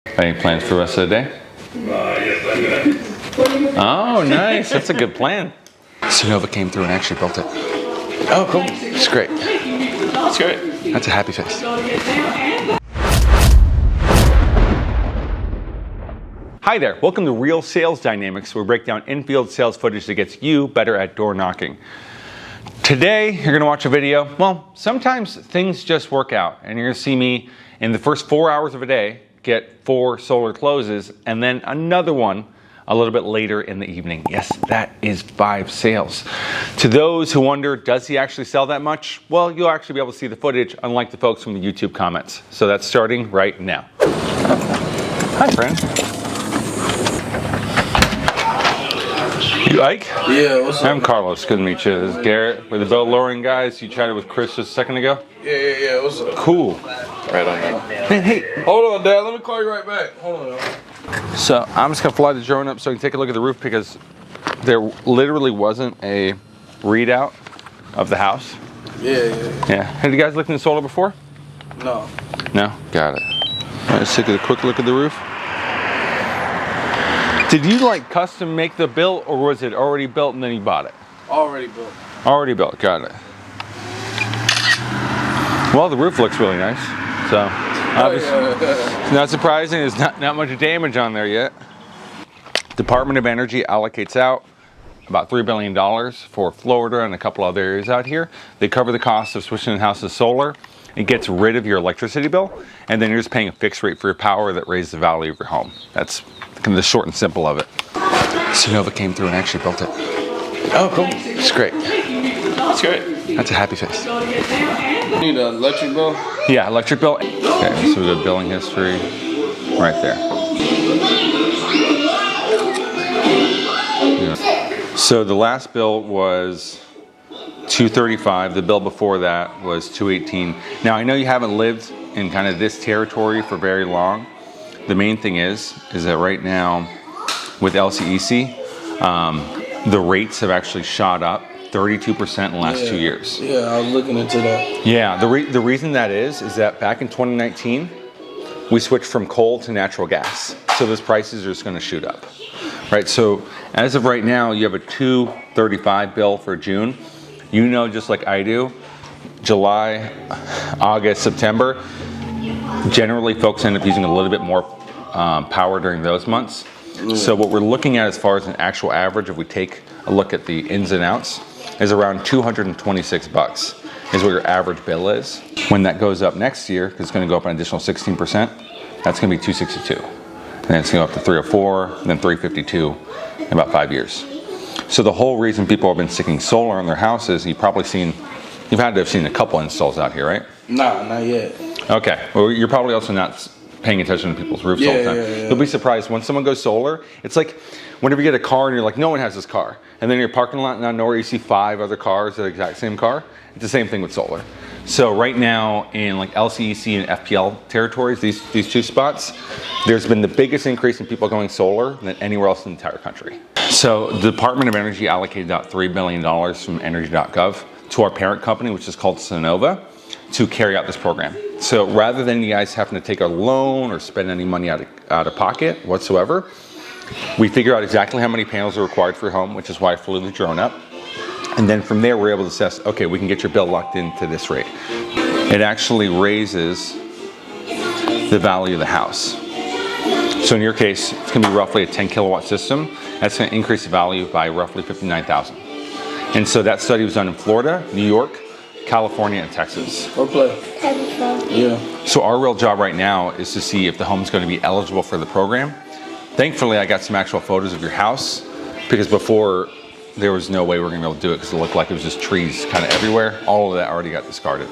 Any plans for the rest of the day? Oh, nice. That's a good plan. Sonova came through and actually built it. Oh, cool. It's great. It's great. That's a happy face. Hi there. Welcome to Real Sales Dynamics, where we break down in-field sales footage that gets you better at door knocking. Today, you're going to watch a video. Well, sometimes things just work out, and you're going to see me in the first 4 hours of a day get 4 solar closes, and then another one a little bit later in the evening. Yes, that is 5 sales. To those who wonder, does he actually sell that much? Well, you'll actually be able to see the footage, unlike the folks from the YouTube comments. So that's starting right now. Hi, friend. You Ike? Yeah, what's up? I'm Carlos. Good to meet you. This is Garrett. We're the bell lowering guys. You chatted with Chris just a second ago? Yeah. What's up? Cool. Right on there. Man, hey. Hold on, Dad. Let me call you right back. Hold on. So I'm just gonna fly the drone up so I can take a look at the roof, because there literally wasn't a readout of the house. Yeah. Have you guys looked in solar before? No. No? Got it. Let's take a quick look at the roof. Did you like custom make the build, or was it already built and then you bought it? Already built. Already built, got it. Well, the roof looks really nice. So, it's not surprising, there's not much damage on there yet. Department of Energy allocates out about $3 billion for Florida and a couple other areas out here. They cover the cost of switching the house to solar. It gets rid of your electricity bill, and then you're just paying a fixed rate for your power that raises the value of your home. That's kind of the short and simple of it. Sonova came through and actually built it. Oh, cool. It's great. It's great. That's a happy face. You need an electric bill? Yeah, electric bill. Okay, so we go billing history right there. Yeah. So the last bill was $235. The bill before that was $218. Now, I know you haven't lived in kind of this territory for very long. The main thing is that right now with LCEC, the rates have actually shot up 32% in the last 2 years. Yeah, I was looking into that. Yeah, the reason that is that back in 2019, we switched from coal to natural gas. So those prices are just going to shoot up, right? So as of right now, you have a $235 bill for June. You know, just like I do, July, August, September, generally folks end up using a little bit more power during those months. So what we're looking at as far as an actual average, if we take a look at the ins and outs, is around $226 is what your average bill is. When that goes up next year, because it's going to go up an additional 16%, that's going to be $262. And then it's going to go up to $304, and then $352 in about 5 years. So the whole reason people have been sticking solar on their houses, you've had to have seen a couple installs out here, right? Nah, not yet. Okay, well, you're probably also not paying attention to people's roofs all the time. Yeah. You'll be surprised when someone goes solar. It's like whenever you get a car and you're like, no one has this car. And then in your parking lot and out of nowhere, you see 5 other cars, the exact same car. It's the same thing with solar. So right now in like LCEC and FPL territories, these 2 spots, there's been the biggest increase in people going solar than anywhere else in the entire country. So the Department of Energy allocated about $3 billion from energy.gov to our parent company, which is called Sonova, to carry out this program. So rather than you guys having to take a loan or spend any money out of pocket whatsoever, we figure out exactly how many panels are required for your home, which is why I flew the drone up. And then from there, we're able to assess, okay, we can get your bill locked into this rate. It actually raises the value of the house. So in your case, it's gonna be roughly a 10 kilowatt system. That's gonna increase the value by roughly $59,000. And so that study was done in Florida, New York, California, and Texas. Go play. Yeah. So our real job right now is to see if the home's going to be eligible for the program. Thankfully, I got some actual photos of your house, because before there was no way we were going to be able to do it, because it looked like it was just trees kind of everywhere. All of that already got discarded.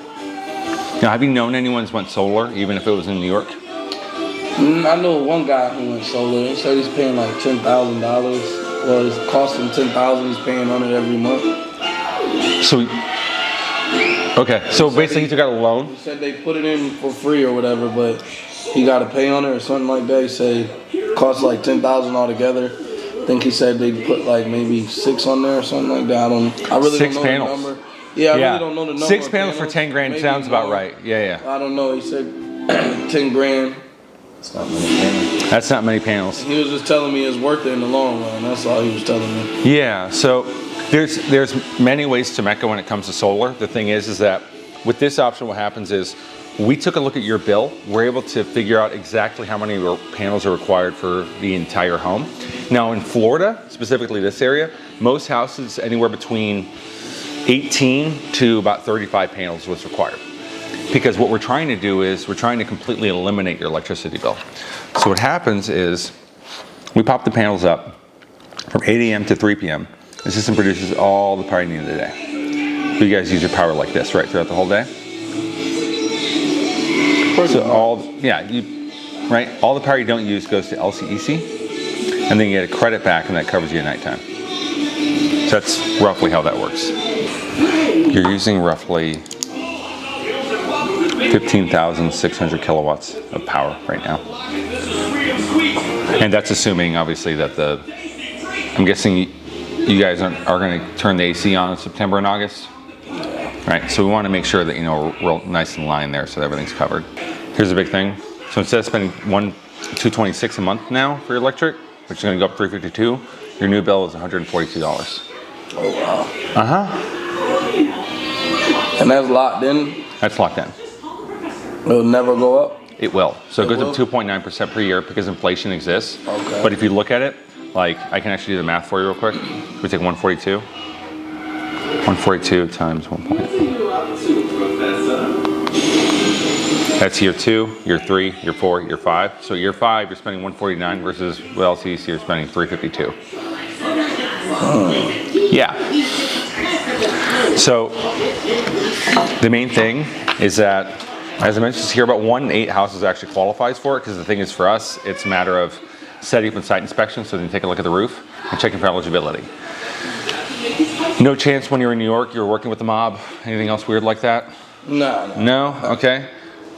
Now, have you known anyone who's went solar, even if it was in New York? I know one guy who went solar. He said he's paying like $10,000. Well, it's costing $10,000. He's paying on it every month. So basically he took out a loan. He said they put it in for free or whatever, but he got to pay on it or something like that. He said it costs like $10,000 altogether. I think he said they put like maybe 6 on there or something like that. I really don't know panels. the number. Yeah, I really don't know the number. 6 panels for 10 grand sounds about right. Yeah. I don't know. He said 10 grand It's not many panels. That's not many panels. He was just telling me it's worth it in the long run. That's all he was telling me. Yeah, so there's many ways to Mecca when it comes to solar. The thing is that with this option, what happens is we took a look at your bill. We're able to figure out exactly how many panels are required for the entire home. Now in Florida, specifically this area, most houses anywhere between 18 to about 35 panels was required. Because what we're trying to do is we're trying to completely eliminate your electricity bill. So what happens is we pop the panels up from 8 a.m. to 3 p.m. The system produces all the power you need in the day. So you guys use your power like this, right, throughout the whole day? So all the power you don't use goes to LCEC, and then you get a credit back, and that covers you at nighttime. So that's roughly how that works. You're using roughly 15,600 kilowatts of power right now. And that's assuming, obviously, that I'm guessing you guys are going to turn the AC on in September and August? Right, so we want to make sure that, we're real nice in line there so that everything's covered. Here's the big thing. So instead of spending $226 a month now for your electric, which is going to go up $352, your new bill is $142. Oh, wow. Uh-huh. And that's locked in? That's locked in. It'll never go up? It will. So it goes up 2.9% per year because inflation exists. Okay. But if you look at it, like, I can actually do the math for you real quick. We take 142. 142 times 1. That's year 2, year 3, year 4, year 5. So year 5, you're spending 149 versus with LCEC, you're spending 352. Yeah. So the main thing is that, as I mentioned here, about 1 in 8 houses actually qualifies for it, because the thing is, for us, it's a matter of setting up a site inspection, so then take a look at the roof and checking for eligibility. No chance when you're in New York you're working with the mob? Anything else weird like that? No. No? Okay.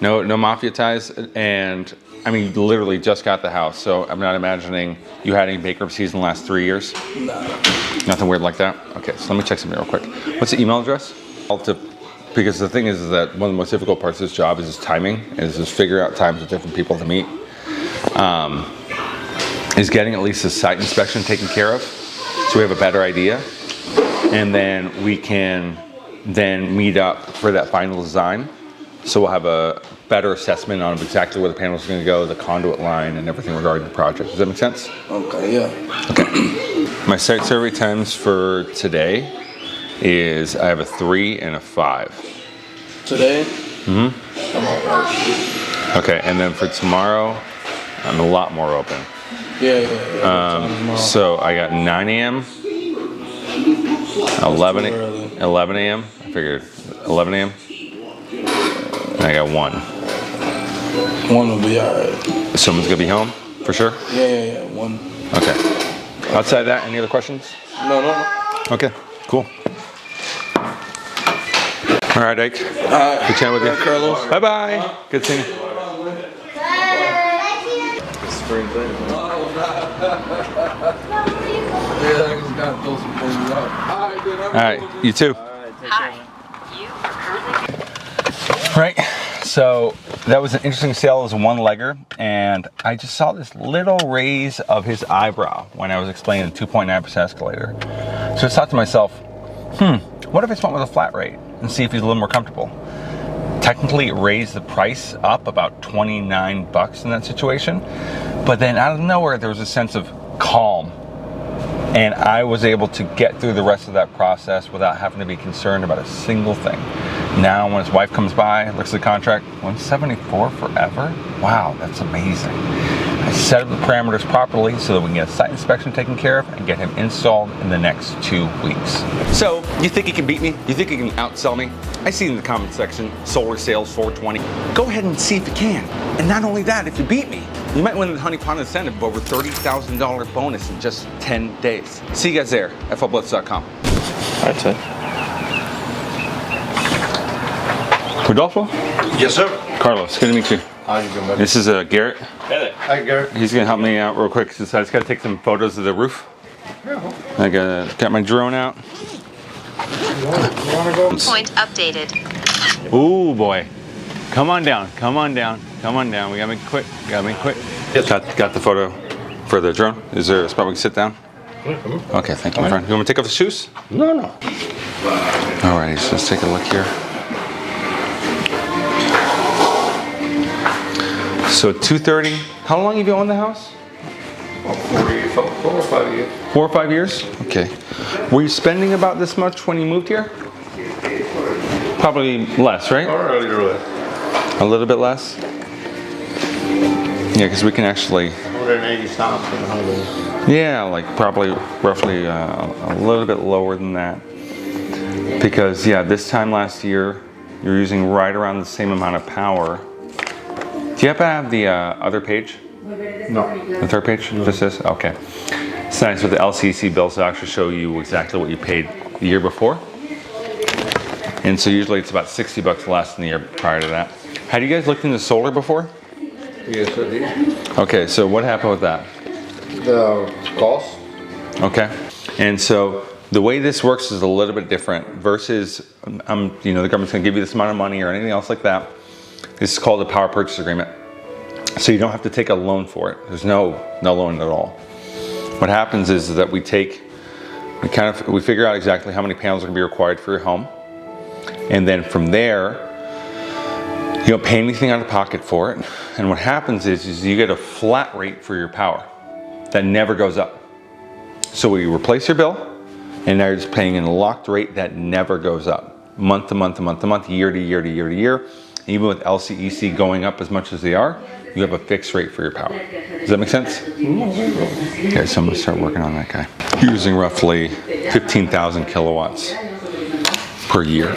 No mafia ties? And I mean, you literally just got the house, so I'm not imagining you had any bankruptcies in the last 3 years? No. Nothing weird like that? Okay, so let me check something real quick. What's the email address? Because the thing is that one of the most difficult parts of this job is just timing, is just figure out times with different people to meet. Is getting at least a site inspection taken care of, so we have a better idea. And then we can then meet up for that final design. So we'll have a better assessment on exactly where the panels are going to go, the conduit line, and everything regarding the project. Does that make sense? Okay, yeah. Okay. My site survey times for today is I have a 3 and a 5. Today? Mm-hmm. Okay, and then for tomorrow, I'm a lot more open. Yeah. So I got 9 a.m. 11 a.m. I figured 11 a.m. And I got 1. 1 will be alright. Someone's gonna be home for sure? Yeah. 1. Okay. Outside of that, any other questions? No. Okay, cool. All right, Ike. Alright. Good chatting with you. Carlos. Bye-bye. Good seeing you. Spring cleaning. All right, you too. Hi. You are currently... Right, so that was an interesting sale. It was a one-legger, and I just saw this little raise of his eyebrow when I was explaining the 2.9% escalator. So I thought to myself, what if I just went with a flat rate and see if he's a little more comfortable? Technically, it raised the price up about $29 in that situation, but then out of nowhere, there was a sense of calm. And I was able to get through the rest of that process without having to be concerned about a single thing. Now, when his wife comes by, looks at the contract, $174 forever? Wow, that's amazing. I set up the parameters properly so that we can get a site inspection taken care of and get him installed in the next 2 weeks. So, you think he can beat me? You think he can outsell me? I see in the comment section, solar sales 420. Go ahead and see if you can. And not only that, if you beat me, you might win the Honey Pond incentive of over $30,000 bonus in just 10 days. See you guys there at FLBLITZ.com. All right, Ted. Rodolfo? Yes, sir. Carlos, good to meet you. How you doing, buddy? This is Garrett. Hey there. Hi, Garrett. He's gonna help me out real quick since I just gotta take some photos of the roof. I got my drone out. Point updated. Ooh boy. Come on down, come on down. come on down. We gotta make it quick. Yes. Got the photo for the drone. Is there a spot we can sit down? Okay, thank you, my friend. You want me to take off the shoes? No. Alrighty, so let's take a look here. So 2:30. How long have you owned the house? 4 or 5 years. 4 or 5 years? Okay. Were you spending about this much when you moved here? Probably less, right? Or a little less. A little bit less? Yeah, because we can actually... 180 something. Yeah, like probably roughly a little bit lower than that. Because, yeah, this time last year, you're using right around the same amount of power. Do you happen to have the other page? No. The third page? No. Just this? Okay. It's nice with the LCEC bills to actually show you exactly what you paid the year before. And so usually it's about $60 less than the year prior to that. Had you guys looked into solar before? Yes, I did. Okay, so what happened with that? The cost? Okay. And so the way this works is a little bit different versus, the government's gonna give you this amount of money or anything else like that. This is called a power purchase agreement. So you don't have to take a loan for it. There's no loan at all. What happens is that we figure out exactly how many panels are gonna be required for your home. And then from there, you don't pay anything out of pocket for it. And what happens is you get a flat rate for your power that never goes up. So we replace your bill, and now you're just paying in a locked rate that never goes up. Month to month to month to month, year to year to year to year. Even with LCEC going up as much as they are, you have a fixed rate for your power. Does that make sense? Okay, so I'm gonna start working on that guy. You're using roughly 15,000 kilowatts per year.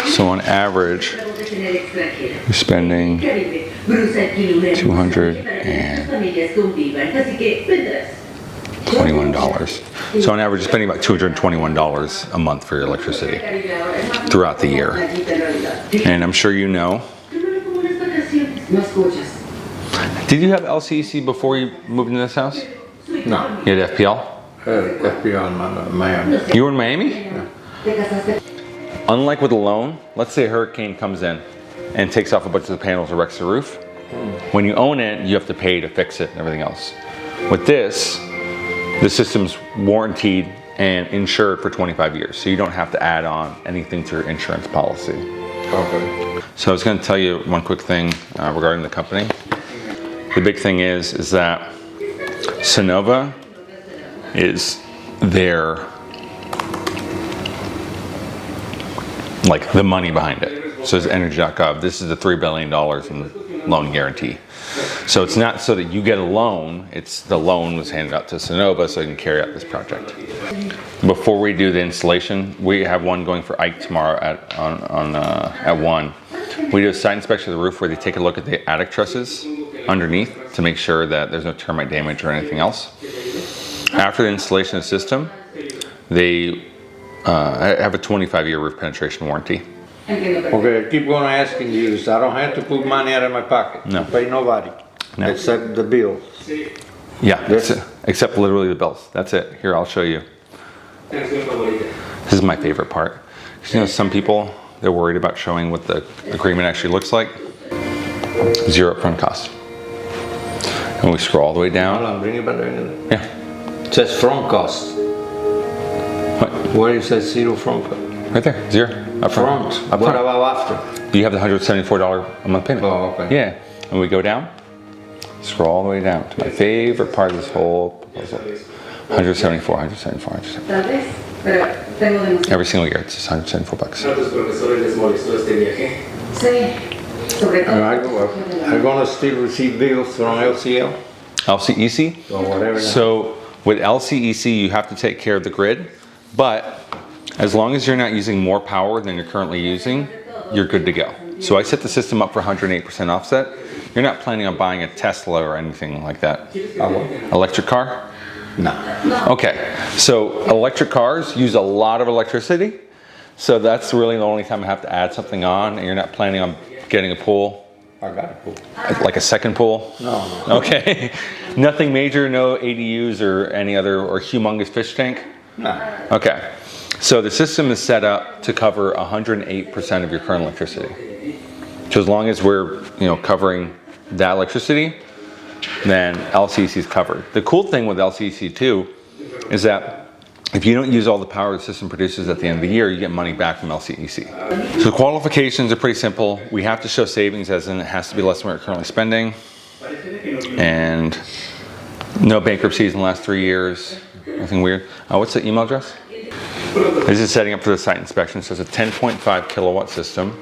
So on average, you're spending $221. So on average, you're spending about $221 a month for your electricity throughout the year. And I'm sure you know. Did you have LCEC before you moved into this house? No. You had FPL? FPL in Miami. You were in Miami? Yeah. Unlike with a loan, let's say a hurricane comes in and takes off a bunch of the panels or wrecks the roof. When you own it, you have to pay to fix it and everything else. With this, the system's warranted and insured for 25 years, so you don't have to add on anything to your insurance policy. Okay. So I was going to tell you one quick thing regarding the company. The big thing is that Sonova is their, like, the money behind it. So it's energy.gov. This is the $3 billion in loan guarantee. So it's not so that you get a loan, it's the loan was handed out to Sonova so you can carry out this project. Before we do the installation, we have one going for Ike tomorrow at 1. We do a site inspection of the roof where they take a look at the attic trusses underneath to make sure that there's no termite damage or anything else. After the installation of the system, they have a 25-year roof penetration warranty. Okay, I keep going asking you, so I don't have to put money out of my pocket. No. Pay nobody. No. Except the bills. Yeah, that's it. Except literally the bills. That's it. Here, I'll show you. This is my favorite part. Because some people, they're worried about showing what the agreement actually looks like. Zero upfront cost. And we scroll all the way down. Hold on, bring it back there. Yeah. It says front cost. What? Where it says zero front cost? Right there, zero. Front. Up What front. about after? You have the $174 a month payment. Oh, okay. Yeah. And we go down, scroll all the way down to my favorite part of this whole proposal. 174. Every single year, it's just $174. I'm gonna still receive bills from LCL LCEC? or whatever. So with LCEC, you have to take care of the grid, but as long as you're not using more power than you're currently using, you're good to go. So I set the system up for 108% offset. You're not planning on buying a Tesla or anything like that. Electric car? No. Okay, so electric cars use a lot of electricity. So that's really the only time I have to add something on, and you're not planning on getting a pool? I got a pool. Like a second pool? No. Okay. Nothing major, no ADUs or any other, or humongous fish tank? No. Okay. So the system is set up to cover 108% of your current electricity. So as long as we're, covering that electricity, then LCEC is covered. The cool thing with LCEC too is that if you don't use all the power the system produces at the end of the year, you get money back from LCEC. So the qualifications are pretty simple. We have to show savings, as in it has to be less than what we're currently spending, and no bankruptcies in the last 3 years. Nothing weird. What's the email address? This is setting up for the site inspection. So it's a 10.5 kilowatt system.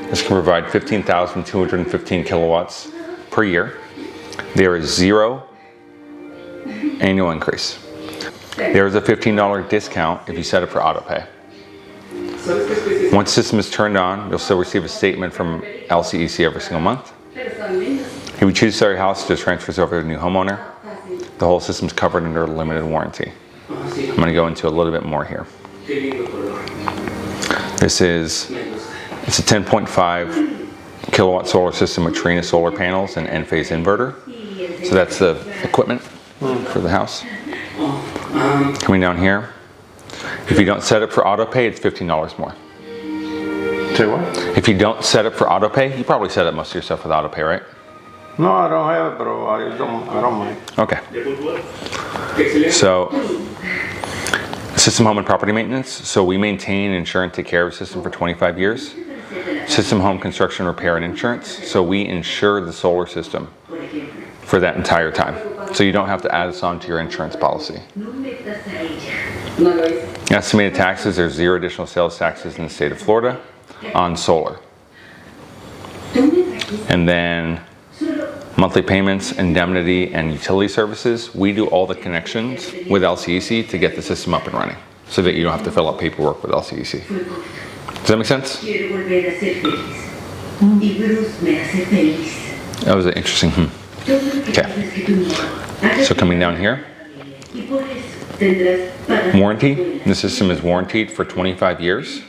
This can provide 15,215 kilowatts per year. There is 0 annual increase. There is a $15 discount if you set it for auto pay. Once the system is turned on, you'll still receive a statement from LCEC every single month. If you choose to sell your house, it just transfers over to the new homeowner. The whole system's covered under a limited warranty. I'm going to go into a little bit more here. It's a 10.5 kilowatt solar system with Trina solar panels and N-phase inverter. So that's the equipment for the house. Coming down here, if you don't set it for auto pay, it's $15 more. Say what? If you don't set it for auto pay, you probably set up most of your stuff with auto pay, right? No, I don't have it, bro. I don't mind. Okay. So, system home and property maintenance. So we maintain, insure, and take care of the system for 25 years. System home construction, repair, and insurance. So we insure the solar system for that entire time. So you don't have to add us on to your insurance policy. Estimated taxes, there's 0 additional sales taxes in the state of Florida on solar. And then monthly payments, indemnity, and utility services. We do all the connections with LCEC to get the system up and running so that you don't have to fill out paperwork with LCEC. Does that make sense? That was an interesting Okay. So coming down here, warranty. The system is warranted for 25 years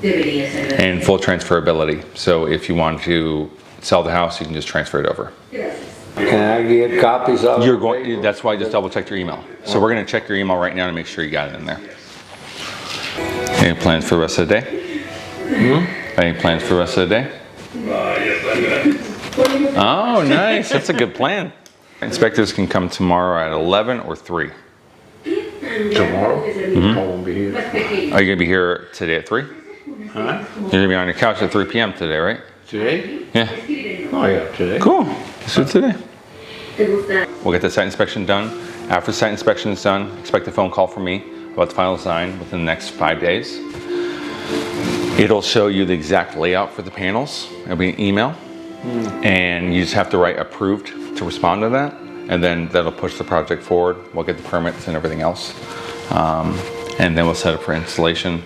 and full transferability. So if you want to sell the house, you can just transfer it over. Can I get copies of it? That's why I just double checked your email. So we're going to check your email right now to make sure you got it in there. Any plans for the rest of the day? Any plans for the rest of the day? Oh, nice. That's a good plan. Inspectors can come tomorrow at 11 or 3. Tomorrow? I won't be here. Are you going to be here today at 3? Huh? You're going to be on your couch at 3 p.m. today, right? Today? Yeah. Oh yeah, today. Cool. Let's do it today. We'll get the site inspection done. After the site inspection is done, expect a phone call from me about the final design within the next 5 days. It'll show you the exact layout for the panels. It'll be an email. And you just have to write approved to respond to that. And then that'll push the project forward. We'll get the permits and everything else. And then we'll set up for installation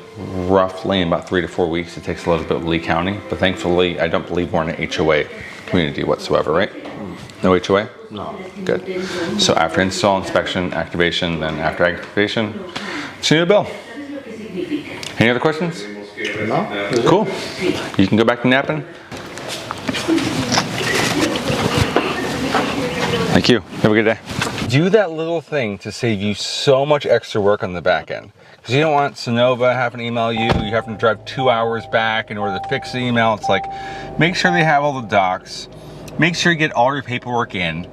roughly in about 3 to 4 weeks. It takes a little bit with Lee County, but thankfully I don't believe we're in an HOA community whatsoever, right? No HOA? No. Good. So after install, inspection, activation, then after activation, send you a bill. Any other questions? No? Cool. You can go back to napping. Thank you. Have a good day. Do that little thing to save you so much extra work on the back end. Because you don't want Sonova having to email you, you have to drive 2 hours back in order to fix the email. It's like, make sure they have all the docs, make sure you get all your paperwork in,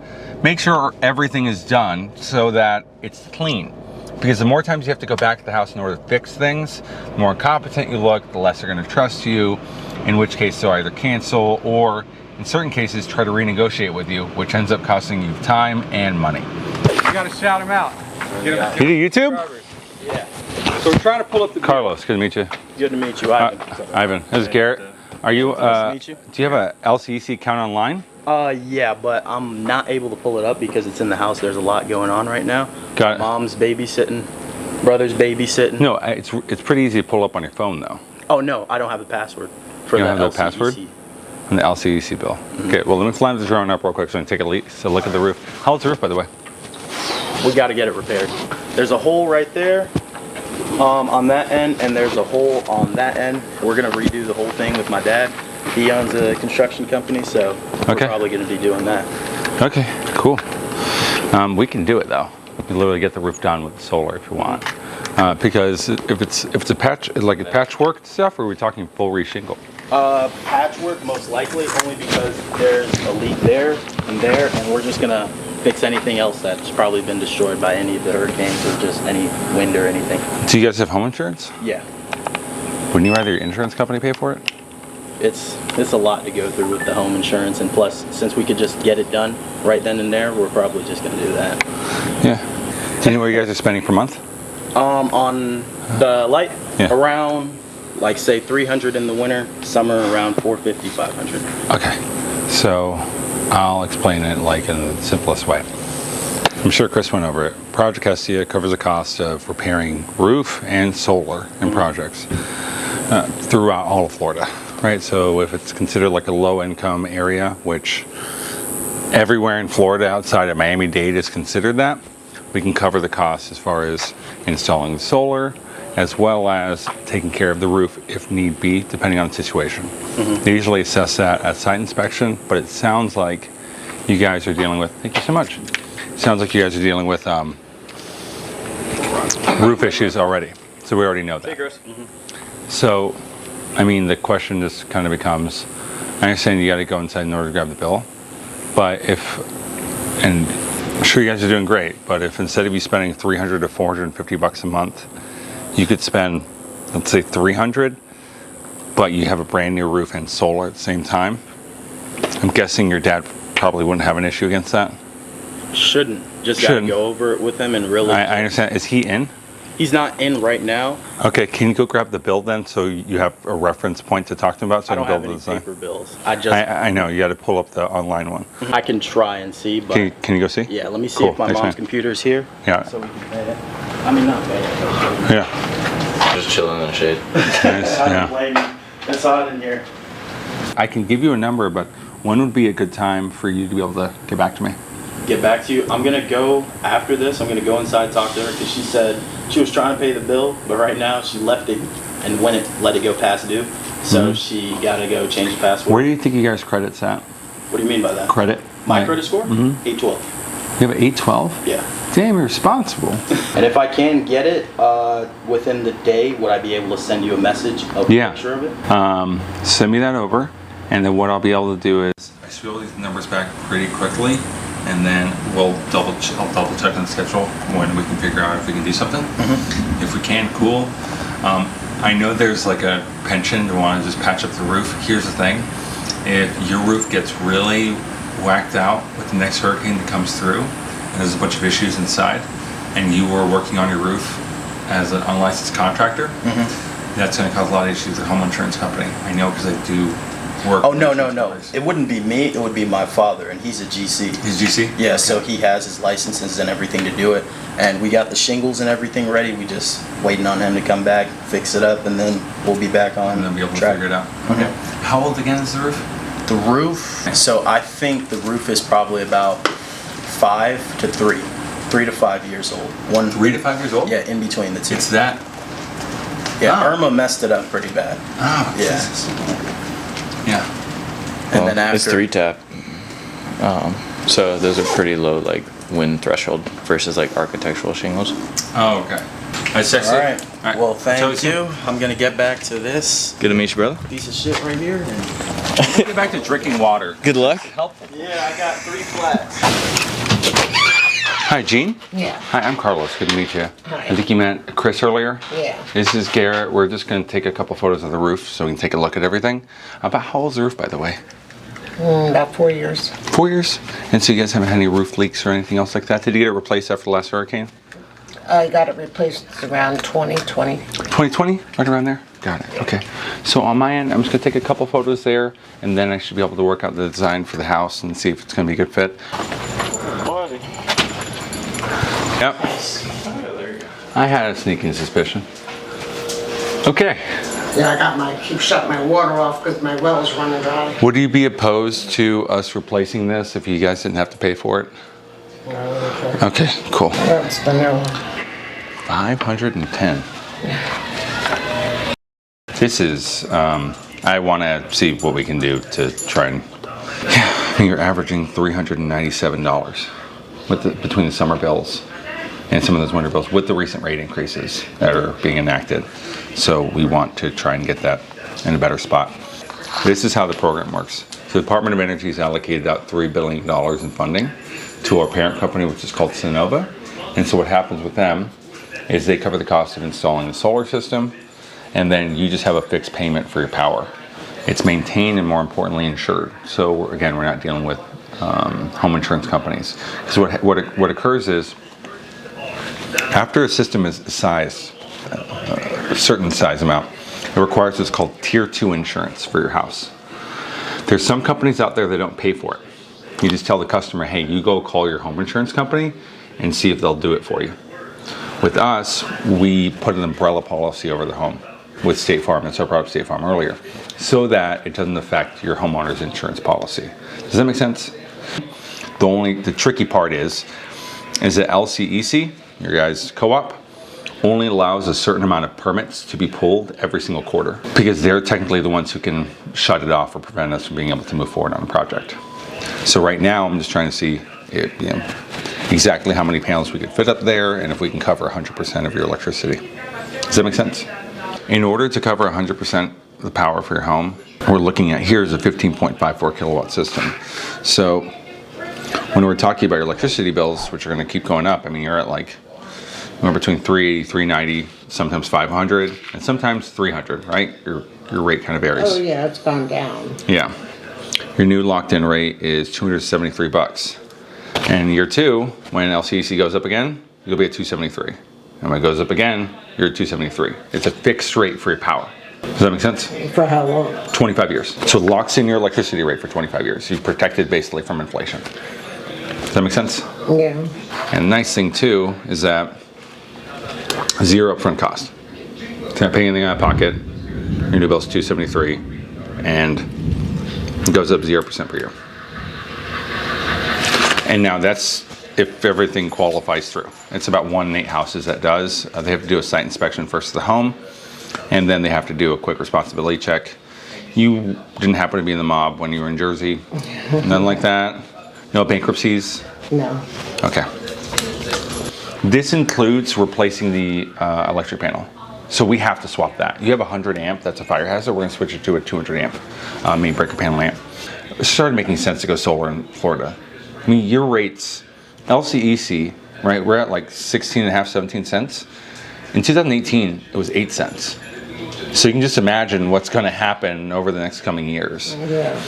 make sure everything is done so that it's clean. Because the more times you have to go back to the house in order to fix things, the more incompetent you look, the less they're going to trust you, in which case they'll either cancel or, in certain cases, try to renegotiate with you, which ends up costing you time and money. You gotta shout him out. You do YouTube? Yeah. So we're trying to pull up the Carlos, good to meet you. Good to meet you, Ivan. Ivan, this is Garrett. Are you, Nice to meet you. do you have a LCEC account online? Yeah, but I'm not able to pull it up because it's in the house. There's a lot going on right now. Got it. Mom's babysitting, brother's babysitting. No, it's pretty easy to pull up on your phone though. Oh no, I don't have the password for You the don't have the LCEC. password? On the LCEC bill. Okay, well let me fly the drone up real quick so I can take a look at the roof. How old's the roof, by the way? We got to get it repaired. There's a hole right there on that end, and there's a hole on that end. We're gonna redo the whole thing with my dad. He owns a construction company, so we're probably gonna be doing that. Okay, cool. We can do it though. We can literally get the roof done with the solar if you want. Because if it's a patch, like a patchwork stuff, or are we talking full reshingle? Patchwork most likely, only because there's a leak there, and we're just gonna fix anything else that's probably been destroyed by any of the hurricanes or just any wind or anything. Do you guys have home insurance? Yeah. Wouldn't you rather your insurance company pay for it? It's a lot to go through with the home insurance, and plus, since we could just get it done right then and there, we're probably just gonna do that. Yeah. Do you know what you guys are spending per month? On the light, Yeah. around, like say 300 in the winter, summer around 450, 500. Okay. So I'll explain it like in the simplest way. I'm sure Chris went over it. Project Hestia covers the cost of repairing roof and solar in projects throughout all of Florida, right? So if it's considered like a low-income area, which everywhere in Florida outside of Miami-Dade is considered that, we can cover the cost as far as installing the solar, as well as taking care of the roof if need be, depending on the situation. They usually assess that at site inspection, but it sounds like you guys are dealing with, thank you so much. Sounds like you guys are dealing with roof issues already. So we already know that. So, I mean, the question just kind of becomes, I understand you got to go inside in order to grab the bill, but and I'm sure you guys are doing great, but if instead of you spending $300 to $450 a month, you could spend, let's say $300, but you have a brand new roof and solar at the same time, I'm guessing your dad probably wouldn't have an issue against that. Shouldn't. Just gotta go over it with him and really. I understand. Is he in? He's not in right now. Okay, can you go grab the bill then, so you have a reference point to talk to him about? So I don't have any paper bills. I know, you got to pull up the online one. I can try and see, but Can you go see? yeah, let me see Cool, if my thanks, mom's man. computer's here. Yeah. So we can pay it. I mean, not pay it. But Yeah. Just chilling in the shade. Nice, I yeah. don't blame you. It's hot in here. I can give you a number, but when would be a good time for you to be able to get back to me? Get back to you. I'm gonna go after this. I'm gonna go inside, talk to her, because she said she was trying to pay the bill, but right now she left it and let it go past due. So she gotta go change the password. Where do you think you guys' credit's at? What do you mean by that? Credit? My credit score? 812. You have an 812? Yeah. Damn, you're responsible. And if I can get it within the day, would I be able to send you a message of a picture of it? Send me that over, and then what I'll be able to do is I should be able to get the numbers back pretty quickly, and then I'll double check on the schedule when we can figure out if we can do something. If we can, cool. I know there's like a penchant to want to just patch up the roof. Here's the thing: if your roof gets really whacked out with the next hurricane that comes through, and there's a bunch of issues inside, and you were working on your roof as an unlicensed contractor, that's going to cause a lot of issues with the home insurance company. I know, because I do work. Oh, no. It wouldn't be me. It would be my father, and he's a GC. He's GC? Yeah, so he has his licenses and everything to do it. And we got the shingles and everything ready. We just waiting on him to come back, fix it up, and then we'll be back on And then be able to track. figure it out. Okay. How old again is the roof? The roof, so I think the roof is probably about 5 to 3 to 5 years old. 3 to 5 years old? Yeah, in between the two. It's that. Yeah, Oh. Irma messed it up pretty bad. Oh, Yeah. Jesus. Yeah. And then after It's 3 tap. So those are pretty low, like wind threshold versus like architectural shingles. Oh, okay. I sexy. All right. Well, thank soon. you. I'm gonna get back to this Good to meet you, brother. piece of shit right here. Get back to drinking water. Good luck. Yeah, I got 3 flats. Hi, Gene. Yeah. Hi, I'm Carlos. Good to meet you. Hi. I think you met Chris earlier. Yeah. This is Garrett. We're just going to take a couple photos of the roof so we can take a look at everything. About how old's the roof, by the way? About 4 years. 4 years? And so you guys haven't had any roof leaks or anything else like that? Did you get it replaced after the last hurricane? I got it replaced around 2020. 2020? Right around there? Got it. Okay. So on my end, I'm just going to take a couple photos there, and then I should be able to work out the design for the house and see if it's going to be a good fit. Yep. I had a sneaking suspicion. Okay. Yeah, keep shutting my water off because my well's running dry. Would you be opposed to us replacing this if you guys didn't have to pay for it? Okay. Okay, cool. That's the new one. 510. This is, I want to see what we can do to try and, yeah, I think you're averaging $397 between the summer bills. and some of those winter bills with the recent rate increases that are being enacted. So we want to try and get that in a better spot. This is how the program works. So the Department of Energy has allocated out $3 billion in funding to our parent company, which is called Sunnova. And so what happens with them is they cover the cost of installing the solar system, and then you just have a fixed payment for your power. It's maintained and, more importantly, insured. So again, we're not dealing with home insurance companies. Because what occurs is, after a system is sized, a certain size amount, it requires what's called Tier 2 insurance for your house. There's some companies out there that don't pay for it. You just tell the customer, hey, you go call your home insurance company and see if they'll do it for you. With us, we put an umbrella policy over the home with State Farm, and so I brought up State Farm earlier, so that it doesn't affect your homeowner's insurance policy. Does that make sense? The tricky part is that LCEC, your guys' co-op, only allows a certain amount of permits to be pulled every single quarter, because they're technically the ones who can shut it off or prevent us from being able to move forward on the project. So right now, I'm just trying to see exactly how many panels we could fit up there, and if we can cover 100% of your electricity. Does that make sense? In order to cover 100% of the power for your home, we're looking at, here's a 15.54 kilowatt system. So when we're talking about your electricity bills, which are going to keep going up, I mean, you're at like, between 380, 390, sometimes 500, and sometimes 300, right? Your rate kind of varies. Oh yeah, it's gone down. Yeah. Your new locked-in rate is $273. And in year 2, when LCEC goes up again, you'll be at $273. And when it goes up again, you're at $273. It's a fixed rate for your power. Does that make sense? For how long? 25 years. So it locks in your electricity rate for 25 years. You've protected basically from inflation. Does that make sense? Yeah. And the nice thing too is that zero upfront cost. You're not paying anything out of pocket. Your new bill's $273, and it goes up 0% per year. And now that's if everything qualifies through. It's about 1 in 8 houses that does. They have to do a site inspection first of the home, and then they have to do a quick responsibility check. You didn't happen to be in the mob when you were in Jersey? Nothing like that? No bankruptcies? No. Okay. This includes replacing the electric panel. So we have to swap that. You have a 100 amp, that's a fire hazard. We're gonna switch it to a 200 amp main breaker panel amp. It started making sense to go solar in Florida. I mean, your rates, LCEC, right, we're at like 16 and a half, 17 cents. In 2018, it was 8 cents. So you can just imagine what's gonna happen over the next coming years. Yeah.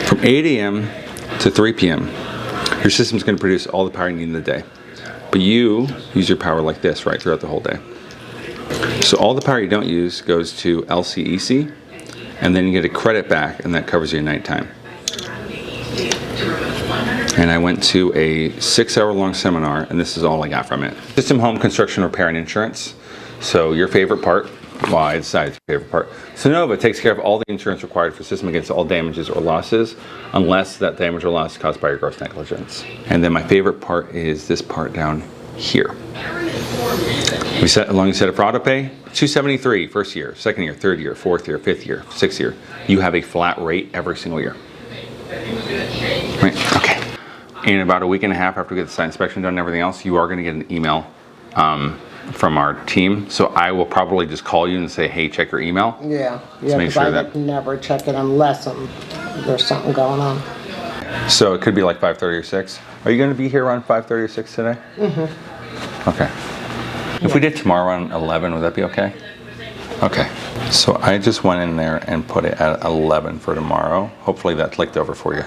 From 8 a.m. to 3 p.m., your system's gonna produce all the power you need in the day. But you use your power like this, right, throughout the whole day. So all the power you don't use goes to LCEC, and then you get a credit back, and that covers your nighttime. And I went to a 6-hour-long seminar, and this is all I got from it. System, home, construction, repair, and insurance. So your favorite part, well, I decided your favorite part. Sunnova takes care of all the insurance required for system against all damages or losses, unless that damage or loss is caused by your gross negligence. And then my favorite part is this part down here. We set a long set up for auto pay, $273 first year, second year, third year, fourth year, fifth year, sixth year. You have a flat rate every single year. Right, okay. In about a week and a half after we get the site inspection done and everything else, you are gonna get an email from our team. So I will probably just call you and say, hey, check your email. Yeah. Just make sure that. I would never check it unless there's something going on. So it could be like 5:30 or 6. Are you gonna be here around 5:30 or 6 today? Mm-hmm. Okay. If we did tomorrow around 11, would that be okay? Okay. So I just went in there and put it at 11 for tomorrow. Hopefully that clicked over for you.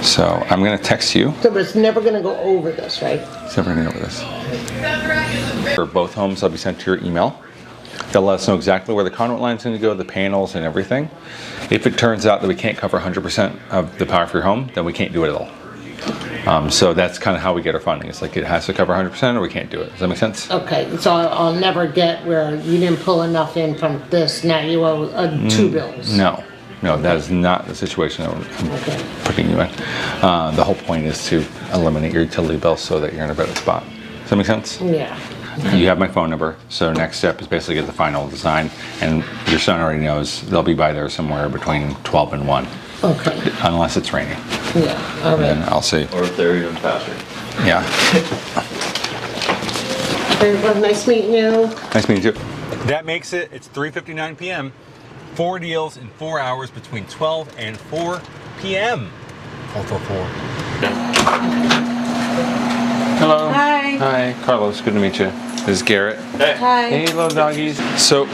So I'm going to text you. So it's never going to go over this, right? It's never going to go over this. For both homes, they'll be sent to your email. They'll let us know exactly where the conduit line is going to go, the panels and everything. If it turns out that we can't cover 100% of the power for your home, then we can't do it at all. So that's kind of how we get our funding. It's like it has to cover 100% or we can't do it. Does that make sense? Okay, so I'll never get where you didn't pull enough in from this, now you owe 2 bills. No, that is not the situation that I'm putting you in. The whole point is to eliminate your utility bill so that you're in a better spot. Does that make sense? Yeah. You have my phone number, so next step is basically get the final design, and your son already knows they'll be by there somewhere between 12 and 1. Okay. Unless it's raining. Yeah, all right. And then I'll see. Or if they're even faster. Yeah. Very well, nice meeting you. Nice meeting you. That makes it, it's 3:59 p.m. 4 deals in 4 hours between 12 and 4 p.m. 444. Hello. Hi. Hi, Carlos. Good to meet you. This is Garrett. Hi. Hey, little doggies. So,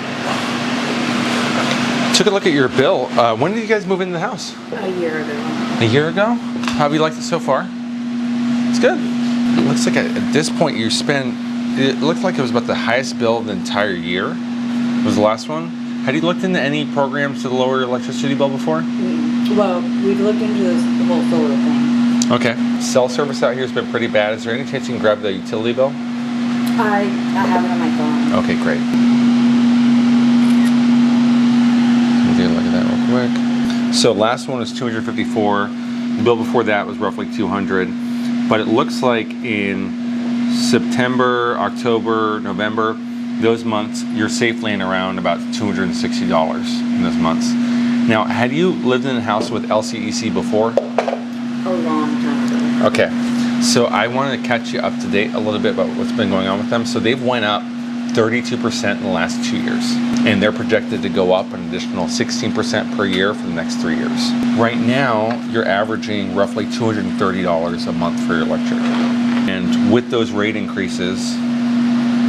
took a look at your bill. When did you guys move into the house? A year ago. A year ago? How have you liked it so far? It's good. It looks like at this point you spent, it looked like it was about the highest bill of the entire year. It was the last one. Had you looked into any programs to lower your electricity bill before? Well, we've looked into the whole solar thing. Okay. Cell service out here has been pretty bad. Is there any chance you can grab the utility bill? I have it on my phone. Okay, great. Let me take a look at that real quick. So last one was 254. The bill before that was roughly 200. But it looks like in September, October, November, those months, you're safe laying around about $260 in those months. Now, had you lived in a house with LCEC before? A long time ago. Okay, so I wanted to catch you up to date a little bit about what's been going on with them. So they've went up 32% in the last 2 years, and they're projected to go up an additional 16% per year for the next 3 years. Right now, you're averaging roughly $230 a month for your electric. And with those rate increases,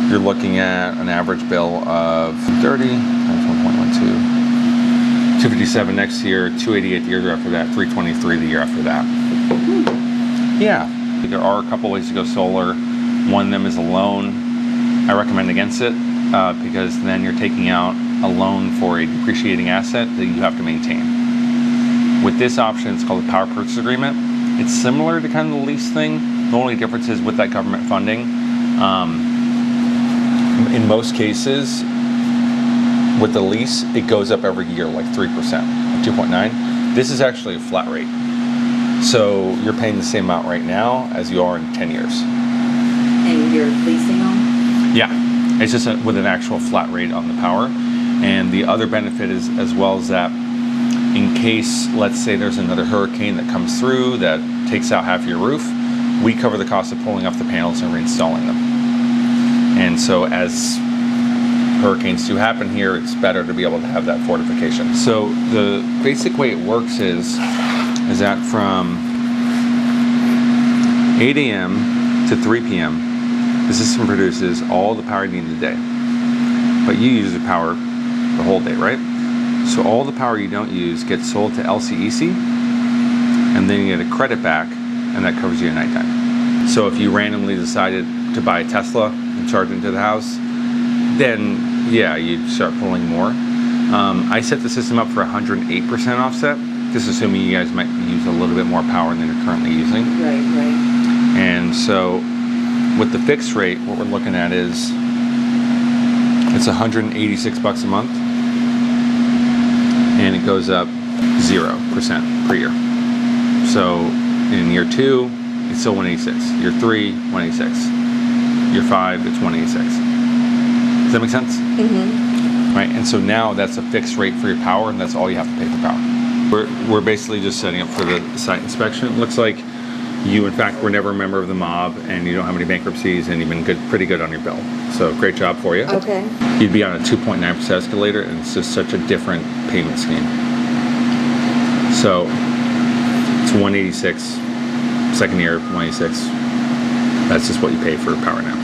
you're looking at an average bill of 30 times 1.12, 257 next year, 288 the year after that, 323 the year after that. Yeah, there are a couple ways to go solar. One of them is a loan. I recommend against it because then you're taking out a loan for a depreciating asset that you have to maintain. With this option, it's called a power purchase agreement. It's similar to kind of the lease thing. The only difference is with that government funding. In most cases, with the lease, it goes up every year, like 3%, 2.9. This is actually a flat rate. So you're paying the same amount right now as you are in 10 years. And you're leasing them? Yeah, it's just with an actual flat rate on the power. And the other benefit is as well as that in case, let's say there's another hurricane that comes through that takes out half your roof, we cover the cost of pulling off the panels and reinstalling them. And so as hurricanes do happen here, it's better to be able to have that fortification. So the basic way it works is that from 8 a.m. to 3 p.m., the system produces all the power you need in the day. But you use the power the whole day, right? So all the power you don't use gets sold to LCEC, and then you get a credit back, and that covers you at nighttime. So if you randomly decided to buy a Tesla and charge it into the house, then yeah, you'd start pulling more. I set the system up for 108% offset, just assuming you guys might use a little bit more power than you're currently using. Right. And so with the fixed rate, what we're looking at is it's $186 a month, and it goes up 0% per year. So in year 2, it's still 186. Year 3, 186. Year 5, it's 186. Does that make sense? Mm-hmm. Right, and so now that's a fixed rate for your power, and that's all you have to pay for power. We're basically just setting up for the site inspection. It looks like you, in fact, were never a member of the mob, and you don't have any bankruptcies, and you've been pretty good on your bill. So great job for you. Okay. You'd be on a 2.9% escalator, and it's just such a different payment scheme. So it's 186, second year, 186. That's just what you pay for power now.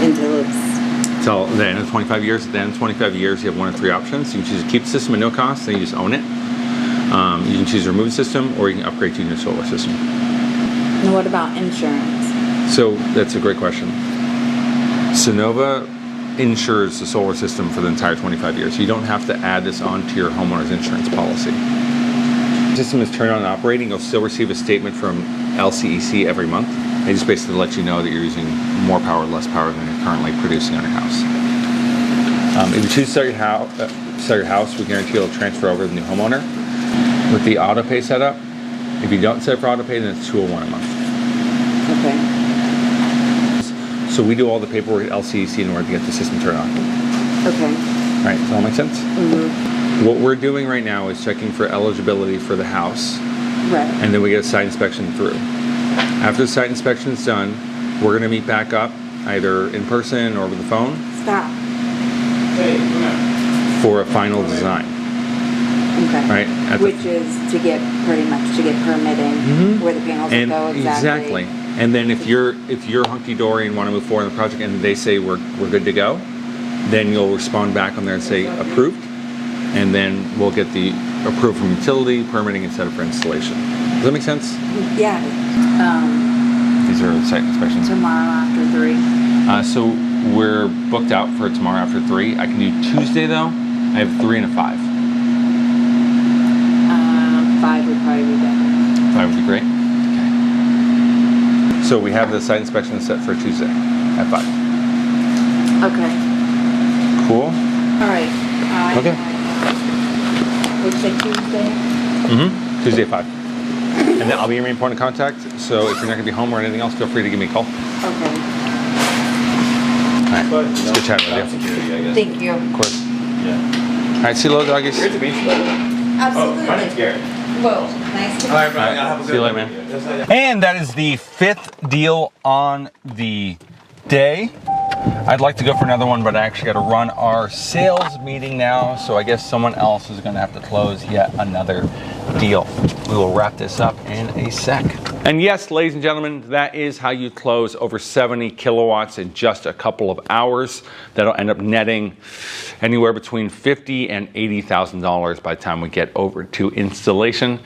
Until the end of 25 years. At the end of 25 years, you have one of 3 options. You can choose to keep the system at no cost, then you just own it. You can choose to remove the system, or you can upgrade to your solar system. And what about insurance? So that's a great question. Sonova insures the solar system for the entire 25 years. So you don't have to add this on to your homeowner's insurance policy. The system is turned on and operating. You'll still receive a statement from LCEC every month. They just basically let you know that you're using more power or less power than you're currently producing on your house. If you choose to sell your house, we guarantee it'll transfer over to the new homeowner. With the auto pay setup, if you don't set up for auto pay, then it's $201 a month. Okay. So we do all the paperwork at LCEC in order to get the system turned on. Okay. All right, does that all make sense? Mm-hmm. What we're doing right now is checking for eligibility for the house. Right. And then we get a site inspection through. After the site inspection is done, we're gonna meet back up either in person or over the phone Stop. for a final design. Okay. Right, at the- Which is to get, pretty much to get permitting where the panels will And go exactly. And then if you're hunky dory and want to move forward in the project, and they say we're good to go, then you'll respond back on there and say approved, and then we'll get the approved from utility, permitting, and set up for installation. Does that make sense? Yeah. These are site inspections. Tomorrow after 3. So we're booked out for tomorrow after 3. I can do Tuesday though. I have 3 and a 5. 5 would probably be better. 5 would be great. Okay. So we have the site inspection set for Tuesday at 5. Okay. Cool. All right. Okay. It's a Tuesday. Tuesday at 5. And then I'll be your main point of contact. So if you're not gonna be home or anything else, feel free to give me a call. Okay. All right. It's good chatting with you. Thank you. Of course. Yeah. All right. See you later, doggies. Great to meet you, by the way. Absolutely. My name's Garrett. Well, nice to meet you. See you later, man. And that is the 5th deal on the day. I'd like to go for another one, but I actually got to run our sales meeting now, so I guess someone else is going to have to close yet another deal. We will wrap this up in a sec. And yes, ladies and gentlemen, that is how you close over 70 kilowatts in just a couple of hours. That'll end up netting anywhere between $50,000 and $80,000 by the time we get over to installation.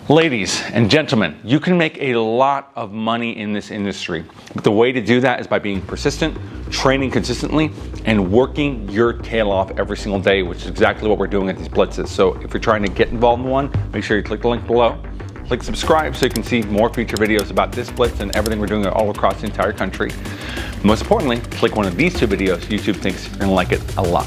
Ladies and gentlemen, you can make a lot of money in this industry, but the way to do that is by being persistent, training consistently, and working your tail off every single day, which is exactly what we're doing at these blitzes. So if you're trying to get involved in one, make sure you click the link below. Click subscribe so you can see more future videos about this blitz and everything we're doing all across the entire country. Most importantly, click one of these 2 videos. YouTube thinks you're gonna like it a lot.